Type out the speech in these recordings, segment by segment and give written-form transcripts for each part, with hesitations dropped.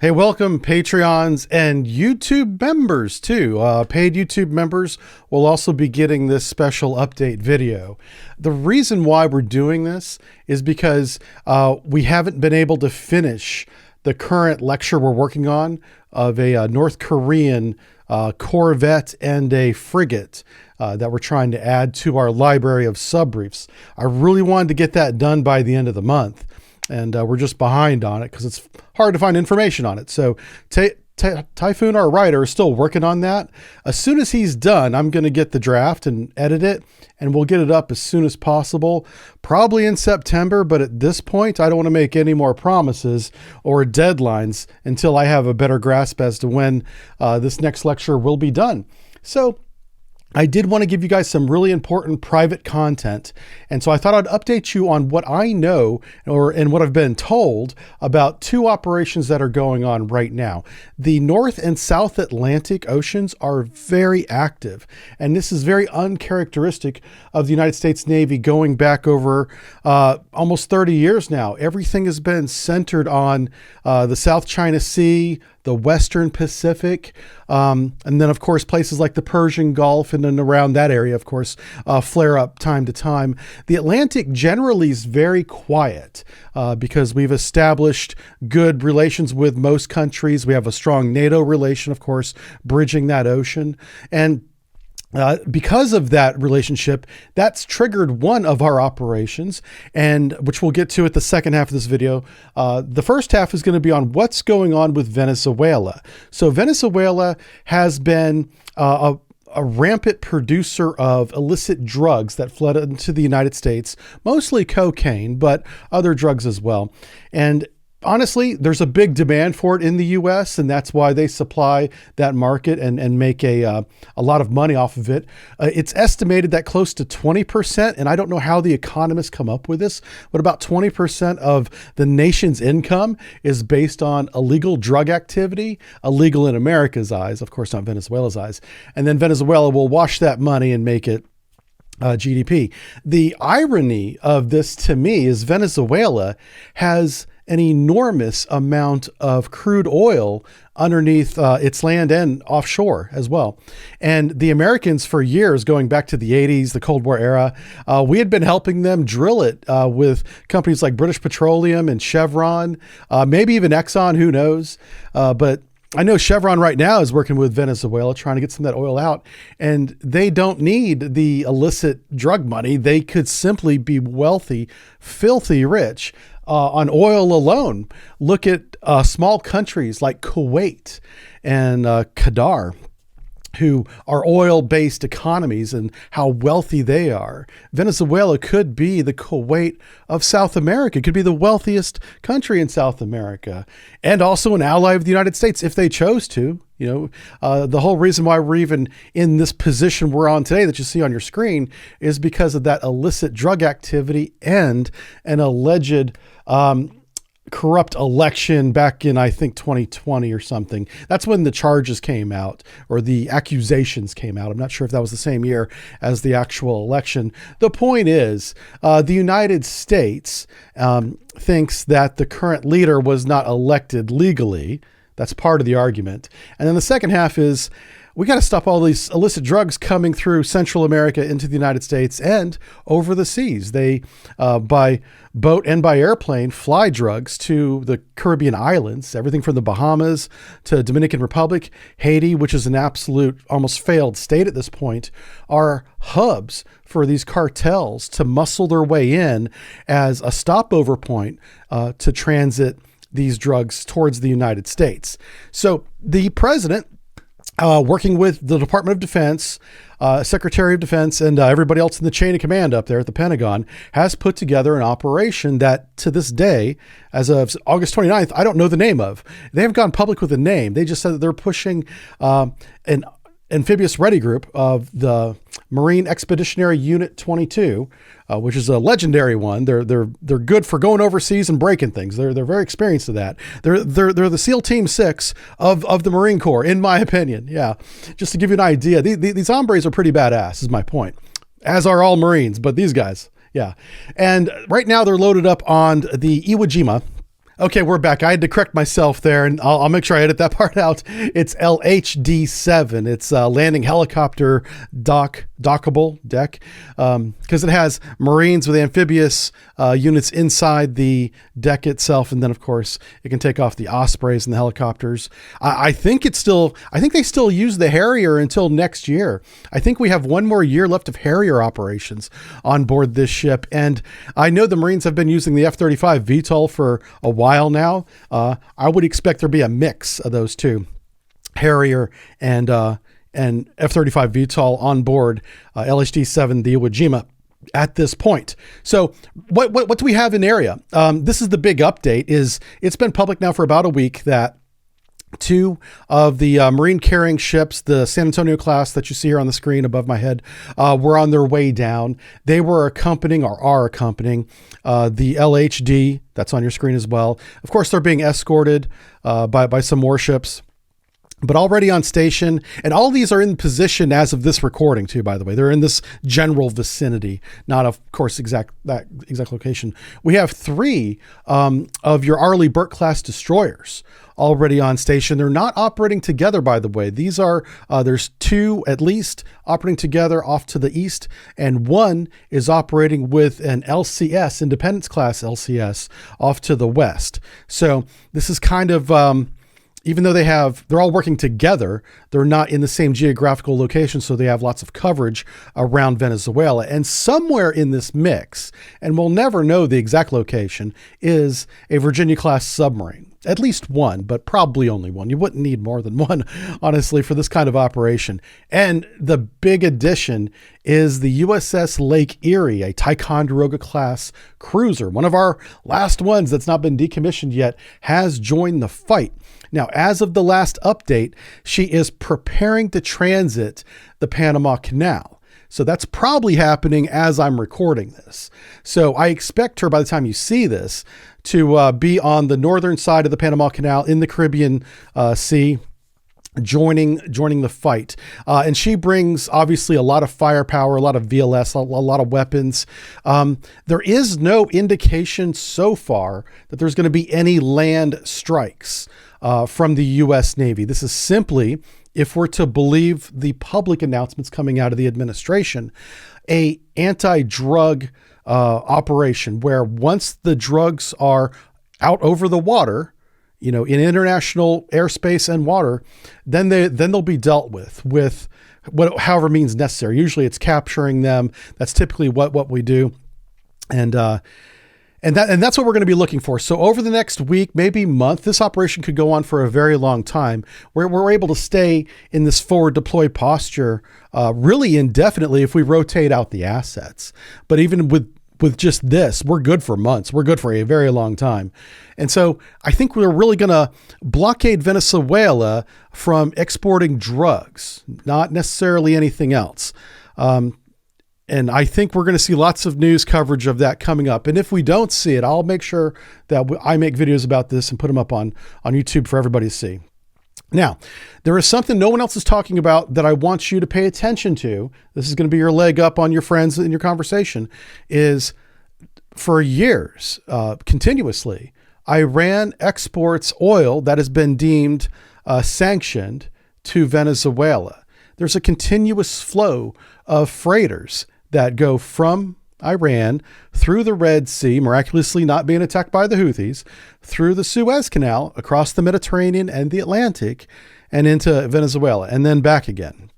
Hey, welcome Patreons and YouTube members too. Paid YouTube members will also be getting this special update video. The reason why we're doing this is because we haven't been able to finish the current lecture we're working on of a North Korean corvette and a frigate that we're trying to add to our library of subbriefs. I really wanted to get that done by the end of the month. And we're just behind on it because it's hard to find information on it. So Typhoon, our writer, is still working on that. As soon as he's done, I'm going to get the draft and edit it, and we'll get it up as soon as possible, probably in September. But at this point, I don't want to make any more promises or deadlines until I have a better grasp as to when this next lecture will be done. So I did want to give you guys some really important private content. And so I thought I'd update you on what I know and what I've been told about two operations that are going on right now. The North and South Atlantic Oceans are very active. And this is very uncharacteristic of the United States Navy going back over almost 30 years now. Everything has been centered on the South China Sea, the Western Pacific, and then of course places like the Persian Gulf and then around that area, of course, flare up time to time. The Atlantic generally is very quiet because we've established good relations with most countries. We have a strong NATO relation, of course, bridging that ocean. And because of that relationship, that's triggered one of our operations, and which we'll get to at the second half of this video. The first half is going to be on what's going on with Venezuela. So Venezuela has been a rampant producer of illicit drugs that fled into the United States, mostly cocaine, but other drugs as well. And honestly, there's a big demand for it in the U.S., and that's why they supply that market and make a lot of money off of it. It's estimated that close to 20%, and I don't know how the economists come up with this, but about 20% of the nation's income is based on illegal drug activity, illegal in America's eyes, of course, not Venezuela's eyes. And then Venezuela will wash that money and make it GDP. The irony of this to me is Venezuela has an enormous amount of crude oil underneath its land and offshore as well. And the Americans for years, going back to the 80s, the Cold War era, we had been helping them drill it with companies like British Petroleum and Chevron, maybe even Exxon, who knows. But I know Chevron right now is working with Venezuela trying to get some of that oil out, and they don't need the illicit drug money. They could simply be wealthy, filthy rich on oil alone. Look at small countries like Kuwait and Qatar, who are oil-based economies, and how wealthy they are. Venezuela could be the Kuwait of South America. It could be the wealthiest country in South America, and also an ally of the United States if they chose to. You know, the whole reason why we're even in this position we're on today that you see on your screen is because of that illicit drug activity and an alleged corrupt election back in, I think, 2020 or something. That's when the charges came out, or the accusations came out. I'm not sure if that was the same year as the actual election. The point is, the United States thinks that the current leader was not elected legally. That's part of the argument. And then the second half is, we got to stop all these illicit drugs coming through Central America into the United States and over the seas. They, by boat and by airplane, fly drugs to the Caribbean islands, everything from the Bahamas to Dominican Republic, Haiti, which is an absolute almost failed state at this point, are hubs for these cartels to muscle their way in as a stopover point to transit these drugs towards the United States. So the president, working with the Department of Defense, Secretary of Defense, and everybody else in the chain of command up there at the Pentagon, has put together an operation that to this day, as of August 29th, I don't know the name of. They haven't gone public with a name. They just said that they're pushing an amphibious ready group of the Marine Expeditionary Unit 22, which is a legendary one. They're good for going overseas and breaking things. They're very experienced at that. They're the SEAL Team 6 of the Marine Corps, in my opinion. Yeah, just to give you an idea, these hombres are pretty badass, is my point. As are all Marines, but these guys, yeah. And right now they're loaded up on the Iwo Jima, Okay, we're back. I had to correct myself there, and I'll make sure I edit that part out. It's LHD-7. It's landing helicopter dockable deck, because it has Marines with amphibious units inside the deck itself, and then of course it can take off the Ospreys and the helicopters. I think they still use the Harrier until next year. I think we have one more year left of Harrier operations on board this ship, and I know the Marines have been using the F-35 VTOL for a while now. I would expect there be a mix of those two, Harrier and F-35 VTOL on board LHD-7, the Iwo Jima, at this point. So what do we have in area? This is the big update. It's been public now for about a week that two of the Marine carrying ships, the San Antonio class that you see here on the screen above my head, were on their way down. They were accompanying, or are accompanying, the LHD that's on your screen as well. Of course, they're being escorted by some warships, but already on station. And all these are in position as of this recording too, by the way. They're in this general vicinity, not of course that exact location. We have three of your Arleigh Burke class destroyers already on station. They're not operating together, by the way. These are, there's two at least operating together off to the east, and one is operating with an LCS, Independence class LCS, off to the west. So this is kind of, even though they're all working together, they're not in the same geographical location, so they have lots of coverage around Venezuela. And somewhere in this mix, and we'll never know the exact location, is a Virginia-class submarine. At least one, but probably only one. You wouldn't need more than one, honestly, for this kind of operation. And the big addition is the USS Lake Erie, a Ticonderoga-class cruiser. One of our last ones that's not been decommissioned yet has joined the fight. Now, as of the last update, she is preparing to transit the Panama Canal. So that's probably happening as I'm recording this. So I expect her, by the time you see this, to be on the northern side of the Panama Canal in the Caribbean Sea, joining the fight. And she brings obviously a lot of firepower, a lot of VLS, a lot of weapons. There is no indication so far that there's going to be any land strikes from the U.S. Navy. This is simply, if we're to believe the public announcements coming out of the administration, a anti-drug operation where once the drugs are out over the water, in international airspace and water, then they'll be dealt with however means necessary. Usually it's capturing them. That's typically what we do. And that's what we're going to be looking for. So over the next week, maybe month, this operation could go on for a very long time, where we're able to stay in this forward deploy posture really indefinitely if we rotate out the assets. But even with just this, we're good for months. We're good for a very long time. And so I think we're really going to blockade Venezuela from exporting drugs, not necessarily anything else. And I think we're going to see lots of news coverage of that coming up. And if we don't see it, I'll make sure that I make videos about this and put them up on YouTube for everybody to see. Now, there is something no one else is talking about that I want you to pay attention to. This is going to be your leg up on your friends in your conversation. Is for years, continuously, Iran exports oil that has been deemed sanctioned to Venezuela. There's a continuous flow of freighters that go from Iran through the Red Sea, miraculously not being attacked by the Houthis, through the Suez Canal, across the Mediterranean and the Atlantic, and into Venezuela, and then back again.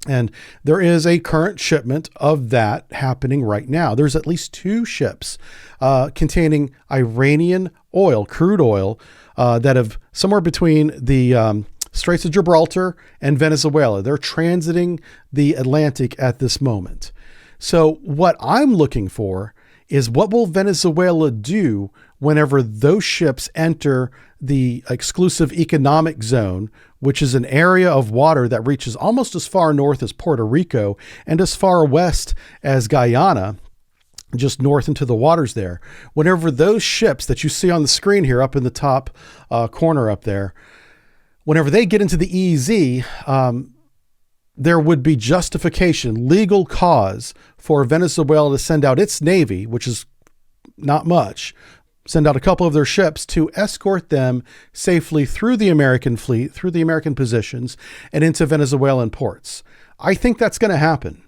And there is a current shipment of that happening right now. There's at least two ships containing Iranian oil, crude oil, that have somewhere between the Straits of Gibraltar and Venezuela. They're transiting the Atlantic at this moment. So what I'm looking for is, what will Venezuela do whenever those ships enter the exclusive economic zone, which is an area of water that reaches almost as far north as Puerto Rico and as far west as Guyana, just north into the waters there. Whenever those ships that you see on the screen here up in the top corner up there, whenever they get into the EEZ, there would be justification, legal cause for Venezuela to send out its Navy, which is not much, send out a couple of their ships to escort them safely through the American fleet, through the American positions, and into Venezuelan ports. I think that's going to happen.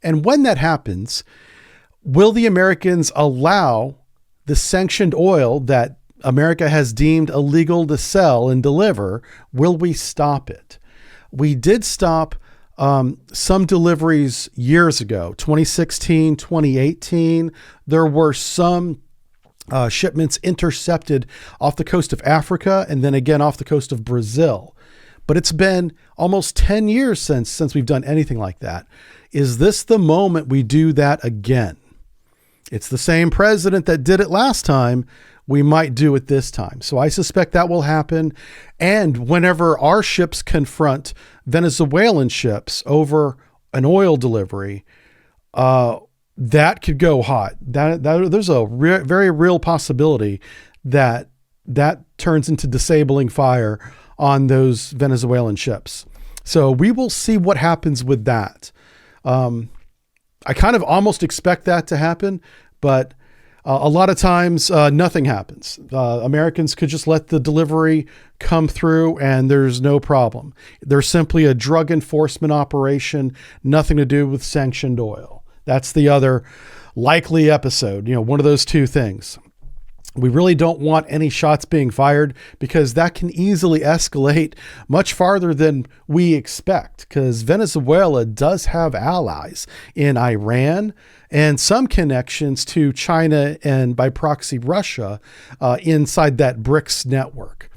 And when that happens, will the Americans allow the sanctioned oil that America has deemed illegal to sell and deliver? Will we stop it? We did stop some deliveries years ago, 2016, 2018. There were some shipments intercepted off the coast of Africa and then again off the coast of Brazil. But it's been almost 10 years since we've done anything like that. Is this the moment we do that again? It's the same president that did it last time. We might do it this time. So I suspect that will happen. And whenever our ships confront Venezuelan ships over an oil delivery, that could go hot. There's a very real possibility that turns into disabling fire on those Venezuelan ships. So we will see what happens with that. I kind of almost expect that to happen, but a lot of times nothing happens. Americans could just let the delivery come through and there's no problem. There's simply a drug enforcement operation, nothing to do with sanctioned oil. That's the other likely episode, one of those two things. We really don't want any shots being fired because that can easily escalate much farther than we expect, because Venezuela does have allies in Iran and some connections to China and by proxy Russia inside that BRICS network.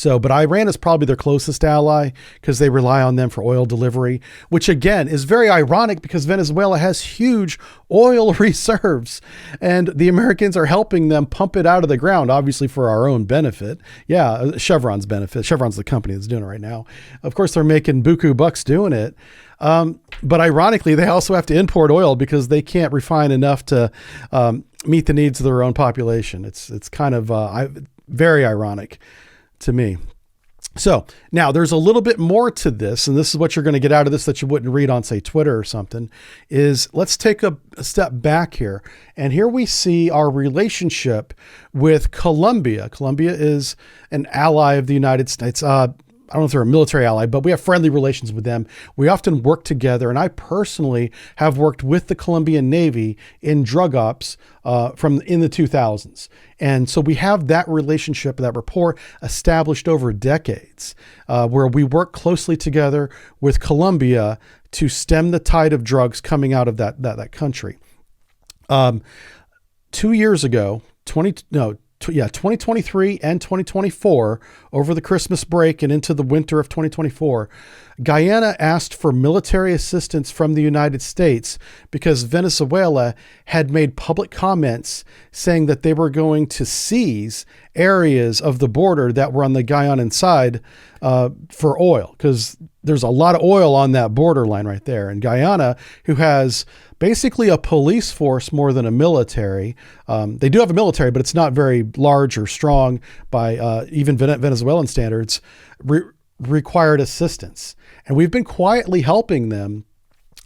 But Iran is probably their closest ally because they rely on them for oil delivery, which again is very ironic because Venezuela has huge oil reserves and the Americans are helping them pump it out of the ground, obviously for our own benefit. Yeah, Chevron's benefit. Chevron's the company that's doing it right now. Of course, they're making buku bucks doing it. But ironically, they also have to import oil because they can't refine enough to meet the needs of their own population. It's kind of very ironic to me. So now there's a little bit more to this, and this is what you're going to get out of this that you wouldn't read on, say, Twitter or something, is let's take a step back here. And here we see our relationship with Colombia. Colombia is an ally of the United States. I don't know if they're a military ally, but we have friendly relations with them. We often work together, and I personally have worked with the Colombian Navy in drug ops in the 2000s. And so we have that relationship, that rapport established over decades, where we work closely together with Colombia to stem the tide of drugs coming out of that country. 2 years ago, 2023 and 2024, over the Christmas break and into the winter of 2024, Guyana asked for military assistance from the United States because Venezuela had made public comments saying that they were going to seize areas of the border that were on the Guyanan side for oil, because there's a lot of oil on that borderline right there. And Guyana, who has basically a police force more than a military. They do have a military, but it's not very large or strong by even Venezuelan standards, required assistance. And we've been quietly helping them,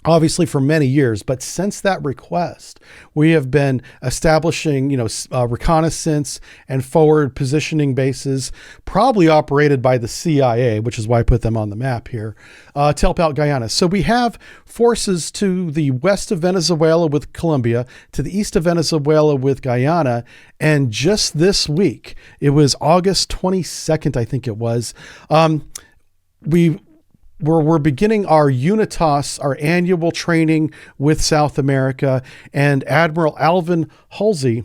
obviously, for many years. But since that request, we have been establishing, reconnaissance and forward positioning bases, probably operated by the CIA, which is why I put them on the map here, to help out Guyana. So we have forces to the west of Venezuela with Colombia, to the east of Venezuela with Guyana. And just this week, it was August 22nd, I think it was, we're beginning our UNITAS, our annual training with South America, and Admiral Alvin Halsey,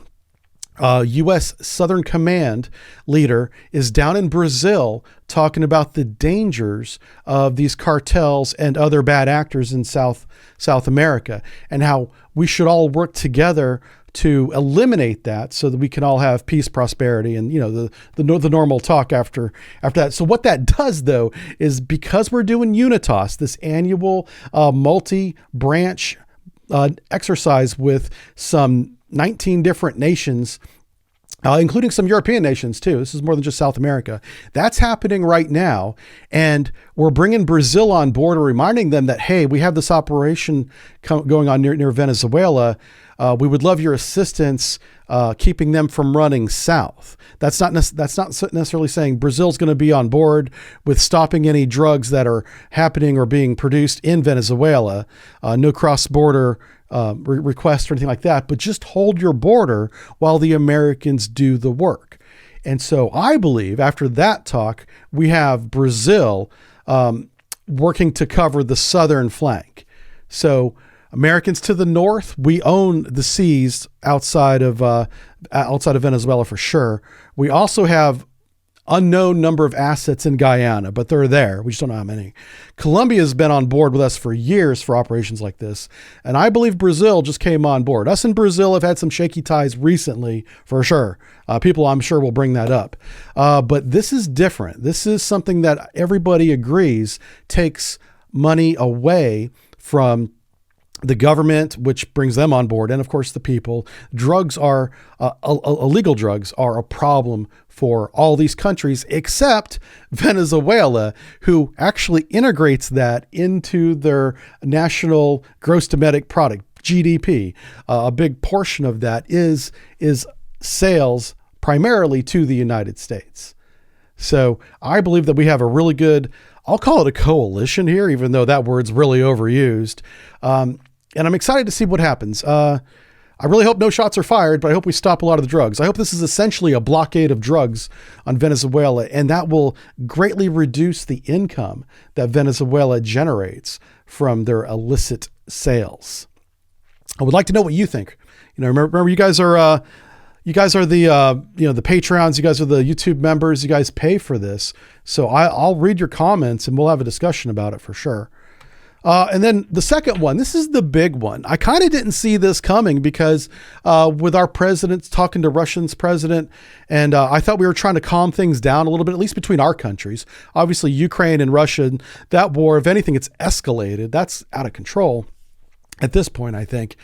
U.S. Southern Command leader, is down in Brazil talking about the dangers of these cartels and other bad actors in South America, and how we should all work together to eliminate that so that we can all have peace, prosperity, and the normal talk after that. So what that does, though, is because we're doing UNITAS, this annual multi-branch exercise with some 19 different nations including some European nations too. This is more than just South America. That's happening right now. And we're bringing Brazil on board and reminding them that, hey, we have this operation going on near Venezuela. We would love your assistance keeping them from running south. That's not necessarily saying Brazil's going to be on board with stopping any drugs that are happening or being produced in Venezuela. No cross-border request or anything like that, but just hold your border while the Americans do the work. And so I believe after that talk, we have Brazil working to cover the southern flank. So Americans to the north, we own the seas outside of Venezuela for sure. We also have unknown number of assets in Guyana, but they're there. We just don't know how many. Colombia has been on board with us for years for operations like this. And I believe Brazil just came on board. Us and Brazil have had some shaky ties recently for sure. People I'm sure will bring that up. But this is different. This is something that everybody agrees takes money away from the government, which brings them on board, and of course the people. Drugs are illegal drugs are a problem for all these countries except Venezuela, who actually integrates that into their national gross domestic product, GDP. A big portion of that is sales primarily to the United States. So I believe that we have a really good, I'll call it a coalition here, even though that word's really overused. And I'm excited to see what happens. I really hope no shots are fired, but I hope we stop a lot of the drugs. I hope this is essentially a blockade of drugs on Venezuela, and that will greatly reduce the income that Venezuela generates from their illicit sales. I would like to know what you think. Remember you guys are the the Patreons. You guys are the YouTube members. You guys pay for this, so I'll read your comments and we'll have a discussion about it for sure. And then the second one, this is the big one. I kind of didn't see this coming because with our presidents talking to Russian's president, and I thought we were trying to calm things down a little bit, at least between our countries. Obviously, Ukraine and Russia, that war, if anything, it's escalated. That's out of control at this point, I think.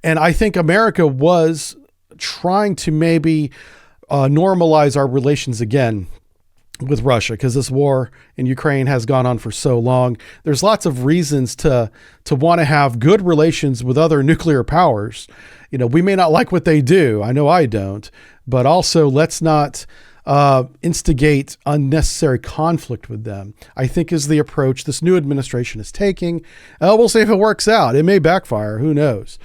And I think America was trying to maybe normalize our relations again with Russia, because this war in Ukraine has gone on for so long. There's lots of reasons to want to have good relations with other nuclear powers. We may not like what they do. I know I don't, but also let's not instigate unnecessary conflict with them, I think is the approach this new administration is taking. We'll see if it works out. It may backfire. Who knows?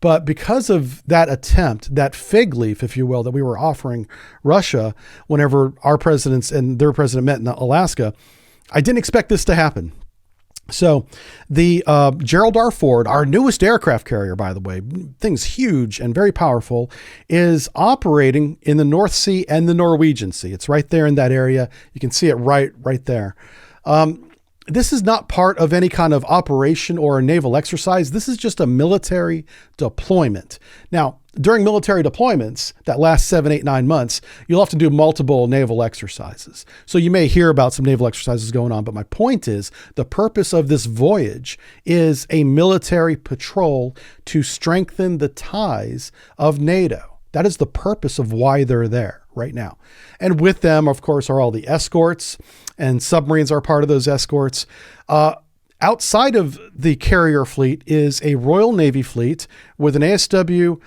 But because of that attempt, that fig leaf, if you will, that we were offering Russia whenever our presidents and their president met in Alaska, I didn't expect this to happen. So the Gerald R. Ford, our newest aircraft carrier, by the way, thing's huge and very powerful, is operating in the North Sea and the Norwegian Sea. It's right there in that area. You can see it right there. This is not part of any kind of operation or a naval exercise. This is just a military deployment. Now, during military deployments that last 7, 8, 9 months, you'll have to do multiple naval exercises. So you may hear about some naval exercises going on, but my point is the purpose of this voyage is a military patrol to strengthen the ties of NATO. That is the purpose of why they're there right now. And with them, of course, are all the escorts, and submarines are part of those escorts. Outside of the carrier fleet is a Royal Navy fleet with an ASW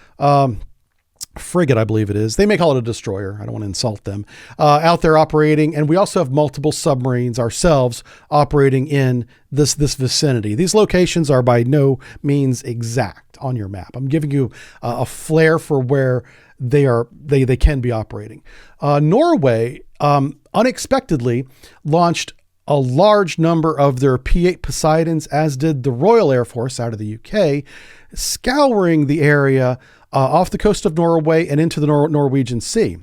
frigate, I believe it is. They may call it a destroyer. I don't want to insult them. Out there operating. And we also have multiple submarines ourselves operating in this vicinity. These locations are by no means exact on your map. I'm giving you a flair for where they can be operating. Norway unexpectedly launched a large number of their P-8 Poseidons, as did the Royal Air Force out of the UK, scouring the area off the coast of Norway and into the Norwegian Sea.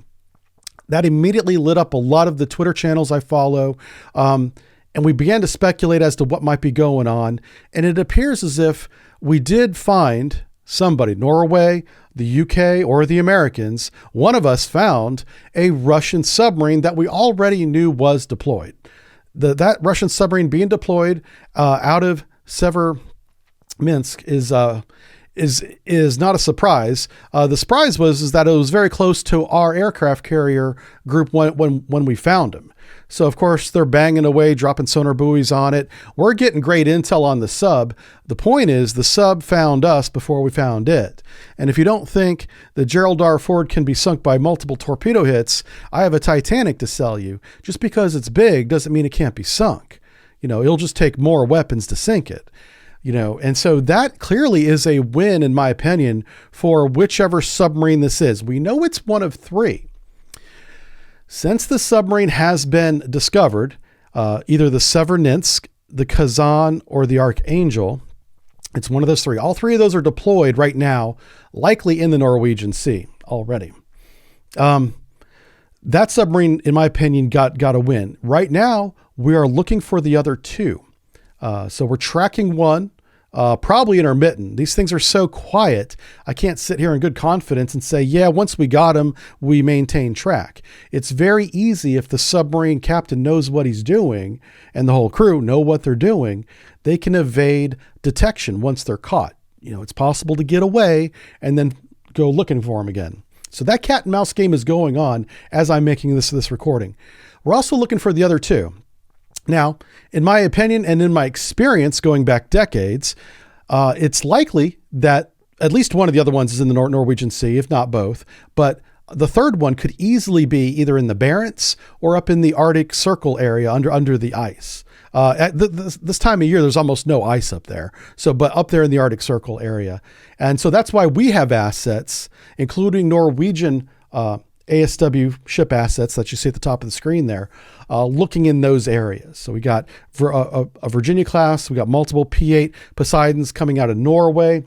That immediately lit up a lot of the Twitter channels I follow, and we began to speculate as to what might be going on. And it appears as if we did find somebody, Norway, the UK, or the Americans, one of us found a Russian submarine that we already knew was deployed. That Russian submarine being deployed out of Severminsk is not a surprise. The surprise is that it was very close to our aircraft carrier group when we found him. So of course they're banging away, dropping sonar buoys on it. We're getting great intel on the sub. The point is the sub found us before we found it. And if you don't think the Gerald R. Ford can be sunk by multiple torpedo hits, I have a Titanic to sell you. Just because it's big doesn't mean it can't be sunk. It'll just take more weapons to sink it. And so that clearly is a win, in my opinion, for whichever submarine this is. We know it's one of three. Since the submarine has been discovered, either the Severnitsk, the Kazan, or the Archangel, it's one of those three. All three of those are deployed right now, likely in the Norwegian Sea already. That submarine, in my opinion, got a win. Right now, we are looking for the other two. So we're tracking one, probably intermittent. These things are so quiet, I can't sit here in good confidence and say, yeah, once we got him, we maintain track. It's very easy if the submarine captain knows what he's doing and the whole crew know what they're doing, they can evade detection once they're caught. It's possible to get away and then go looking for him again. So that cat and mouse game is going on as I'm making this recording. We're also looking for the other two. Now, in my opinion and in my experience going back decades, it's likely that at least one of the other ones is in the Norwegian Sea, if not both. But the third one could easily be either in the Barents or up in the Arctic Circle area under the ice. At this time of year, there's almost no ice up there. But up there in the Arctic Circle area. And so that's why we have assets, including Norwegian ASW ship assets that you see at the top of the screen there, looking in those areas. So we got a Virginia class, we got multiple P8 Poseidons coming out of Norway.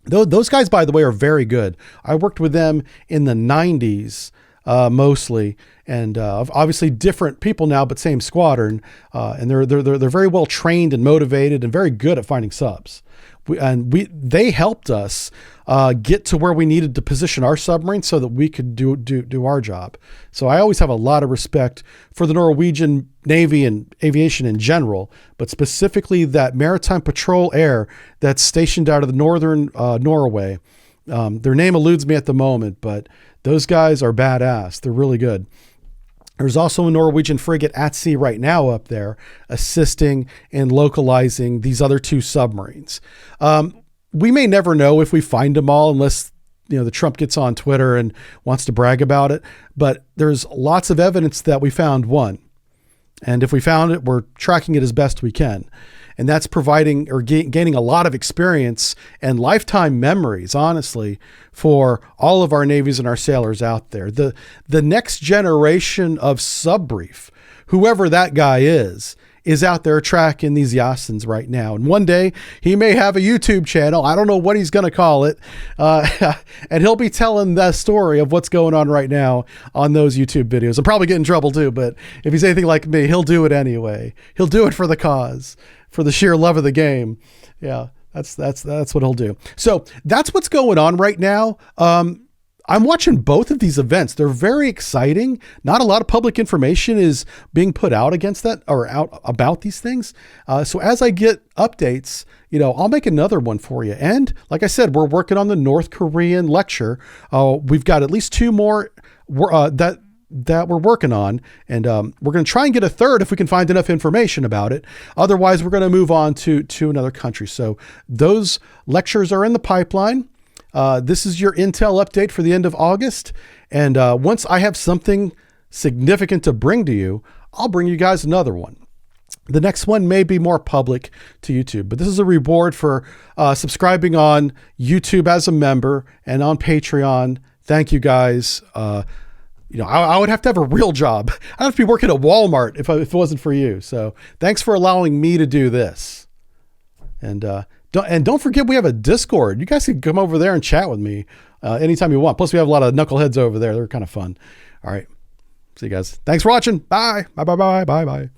Those guys, by the way, are very good. I worked with them in the 90s mostly, and obviously different people now, but same squadron. And they're very well trained and motivated and very good at finding subs. They helped us get to where we needed to position our submarine so that we could do our job. So I always have a lot of respect for the Norwegian Navy and aviation in general, but specifically that maritime patrol air that's stationed out of the northern Norway. Their name eludes me at the moment, but those guys are badass. They're really good. There's also a Norwegian frigate at sea right now up there assisting in localizing these other two submarines. We may never know if we find them all unless the Trump gets on Twitter and wants to brag about it. But there's lots of evidence that we found one. And if we found it, we're tracking it as best we can. And that's providing or gaining a lot of experience and lifetime memories, honestly, for all of our navies and our sailors out there. The next generation of subbrief, whoever that guy is out there tracking these Yasins right now. And one day he may have a YouTube channel. I don't know what he's going to call it. And he'll be telling the story of what's going on right now on those YouTube videos. I'm probably getting in trouble too, but if he's anything like me, he'll do it anyway. He'll do it for the cause, for the sheer love of the game. Yeah, that's what he'll do. So that's what's going on right now. I'm watching both of these events. They're very exciting. Not a lot of public information is being put out against that or out about these things. So as I get updates, I'll make another one for you. And like I said, we're working on the North Korean lecture. We've got at least two more that we're working on. And we're going to try and get a third if we can find enough information about it. Otherwise, we're going to move on to another country. So those lectures are in the pipeline. This is your intel update for the end of August. And once I have something significant to bring to you, I'll bring you guys another one. The next one may be more public to YouTube, but this is a reward for subscribing on YouTube as a member and on Patreon. Thank you guys. I would have to have a real job. I'd have to be working at Walmart if it wasn't for you. So thanks for allowing me to do this. And don't forget, we have a Discord. You guys can come over there and chat with me anytime you want. Plus, we have a lot of knuckleheads over there. They're kind of fun. All right. See you guys. Thanks for watching. Bye. Bye.